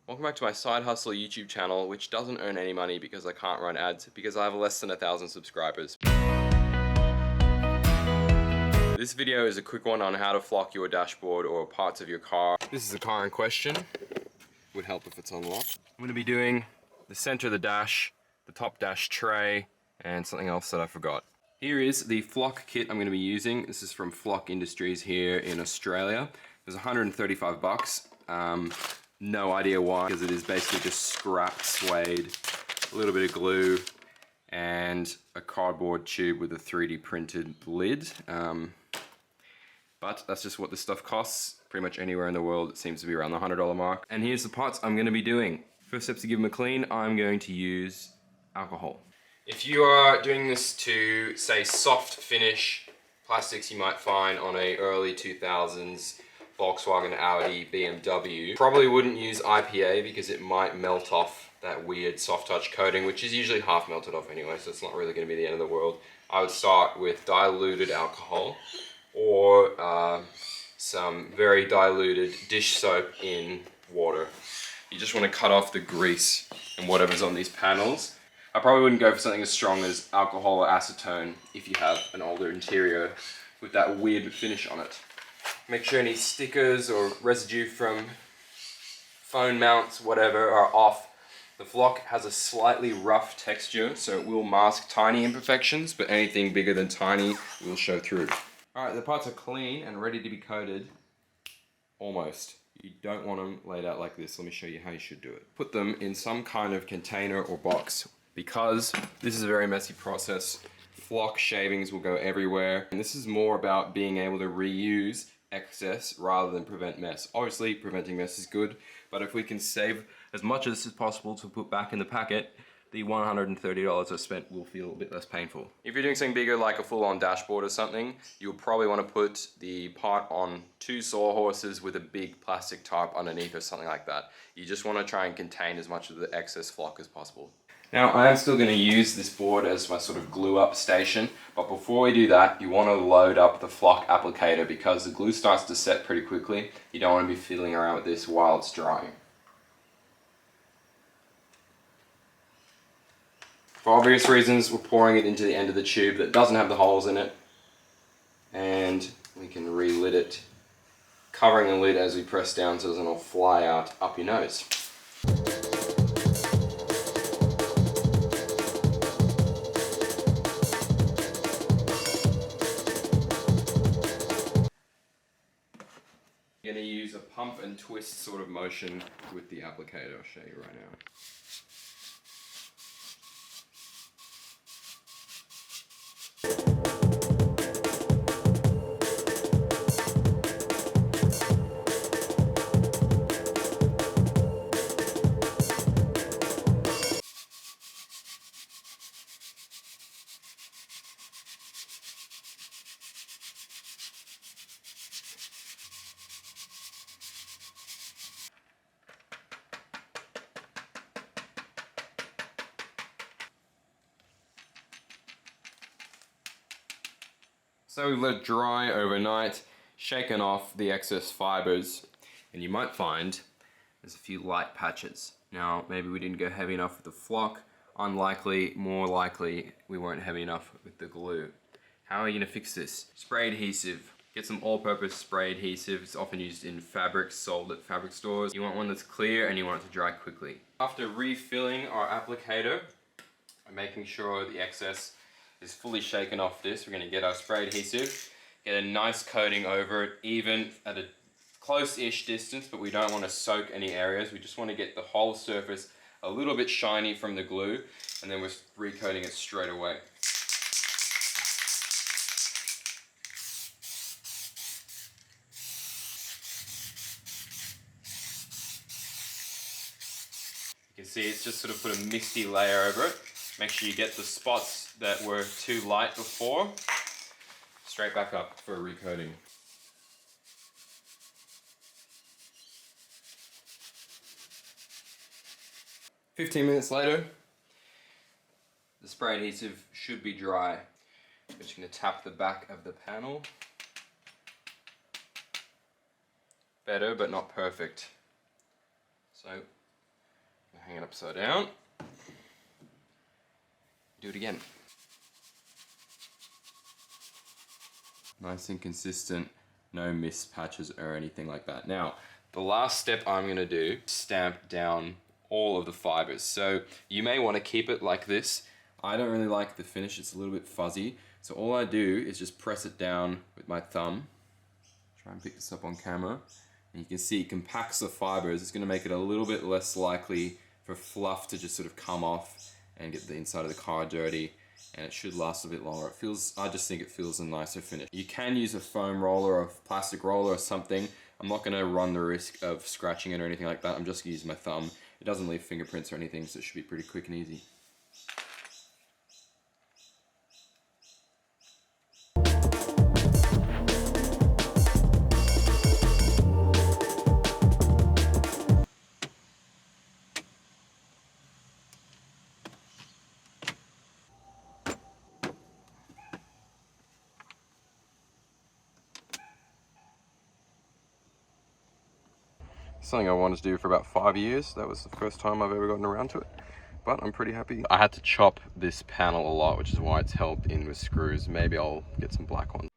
Welcome back to my side hustle YouTube channel, which doesn't earn any money because I can't run ads because I have less than 1,000 subscribers. This video is a quick one on how to flock your dashboard or parts of your car. This is the car in question. Would help if it's unlocked. I'm going to be doing the center of the dash, the top dash tray, and something else that I forgot. Here is the flock kit I'm going to be using. This is from Flock Industries here in Australia. It was 135 bucks. No idea why, because it is basically just scrap suede, a little bit of glue, and a cardboard tube with a 3D printed lid. But that's just what this stuff costs. Pretty much anywhere in the world it seems to be around the $100 mark. And here's the parts I'm going to be doing. First step to give them a clean, I'm going to use alcohol. If you are doing this to, say, soft finish plastics you might find on a early 2000s Volkswagen, Audi, BMW, probably wouldn't use IPA because it might melt off that weird soft touch coating, which is usually half melted off anyway, so it's not really going to be the end of the world. I would start with diluted alcohol or some very diluted dish soap in water. You just want to cut off the grease and whatever's on these panels. I probably wouldn't go for something as strong as alcohol or acetone if you have an older interior with that weird finish on it. Make sure any stickers or residue from phone mounts, whatever, are off. The flock has a slightly rough texture, so it will mask tiny imperfections, but anything bigger than tiny will show through. Alright, the parts are clean and ready to be coated. Almost. You don't want them laid out like this. Let me show you how you should do it. Put them in some kind of container or box, because this is a very messy process. Flock shavings will go everywhere, and this is more about being able to reuse excess rather than prevent mess. Obviously, preventing mess is good, but if we can save as much of this as possible to put back in the packet, the $130 I spent will feel a bit less painful. If you're doing something bigger like a full-on dashboard or something, you'll probably want to put the part on 2 sawhorses with a big plastic tarp underneath or something like that. You just want to try and contain as much of the excess flock as possible. Now, I am still going to use this board as my sort of glue up station, but before we do that, you want to load up the flock applicator because the glue starts to set pretty quickly. You don't want to be fiddling around with this while it's drying. For obvious reasons, we're pouring it into the end of the tube that doesn't have the holes in it, and we can re-lid it, covering the lid as we press down so it doesn't all fly out up your nose. I'm going to use a pump and twist sort of motion with the applicator. I'll show you right now. So we've let it dry overnight, shaken off the excess fibers, and you might find there's a few light patches. Now, maybe we didn't go heavy enough with the flock. Unlikely, more likely, we weren't heavy enough with the glue. How are you gonna fix this? Spray adhesive. Get some all-purpose spray adhesive. It's often used in fabrics sold at fabric stores. You want one that's clear and you want it to dry quickly. After refilling our applicator, and making sure the excess is fully shaken off this, we're going to get our spray adhesive, get a nice coating over it, even at a close-ish distance, but we don't want to soak any areas. We just want to get the whole surface a little bit shiny from the glue, and then we're recoating it straight away. You can see it's just sort of put a misty layer over it. Make sure you get the spots that were too light before straight back up for recoating. "15 minutes later, the spray adhesive should be dry. I'm just going to tap the back of the panel. Better, but not perfect. So Hang it upside down. Do it again. Nice and consistent, no missed patches or anything like that. Now, the last step I'm gonna do, stamp down all of the fibers. So you may wanna keep it like this. I don't really like the finish, it's a little bit fuzzy. So all I do is just press it down with my thumb. Try and pick this up on camera. And you can see it compacts the fibers. It's gonna make it a little bit less likely for fluff to just sort of come off and get the inside of the car dirty. And it should last a bit longer. I just think it feels a nicer finish. You can use a foam roller or a plastic roller or something. I'm not gonna run the risk of scratching it or anything like that. I'm just gonna use my thumb. It doesn't leave fingerprints or anything, so it should be pretty quick and easy. Something I wanted to do for about 5 years. That was the first time I've ever gotten around to it, but I'm pretty happy. I had to chop this panel a lot, which is why it's held in with screws. Maybe I'll get some black ones.